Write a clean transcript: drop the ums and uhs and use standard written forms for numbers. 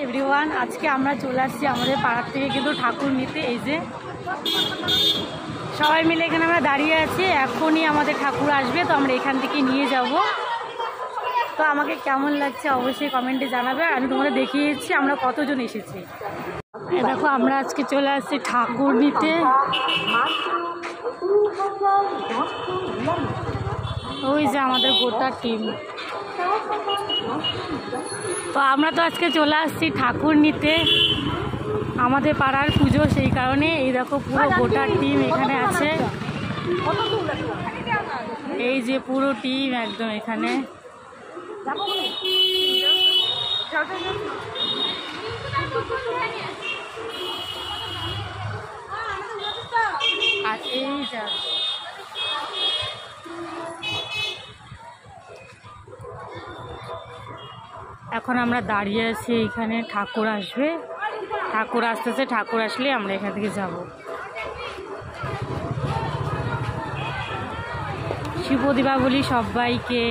Everyone, আজকে আমরা চলে আসছি আমাদের পাড়ার থেকে কিন্তু ঠাকুর নিতে। এই যে সবাই মিলে এখানে আমরা দাঁড়িয়ে আছি, এখনই আমাদের ঠাকুর আসবে, তো আমরা এখান থেকে নিয়ে যাব। তো আমাকে কেমন লাগছে অবশ্যই কমেন্টে জানাবে। আমি তোমাদের দেখিয়েছি আমরা কতজন এসেছি। দেখো আমরা আজকে চলে আসছি ঠাকুর নিতে। ওই যে আমাদের গোটা টিম। তো আমরা তো আজকে চলে আসছি ঠাকুর নিতে, আমাদের পাড়ার পুজো, সেই কারণে এই দেখো পুরো গোটা টিম এখানে আছে। এই যে পুরো টিম একদম এখানে। আর এই যা এখন আমরা দাঁড়িয়ে আছি এইখানে, ঠাকুর আসবে, ঠাকুর আসতেছে, ঠাকুর আসলে আমরা এখান থেকে যাব। শুভ দীপাবলি সবাইকে।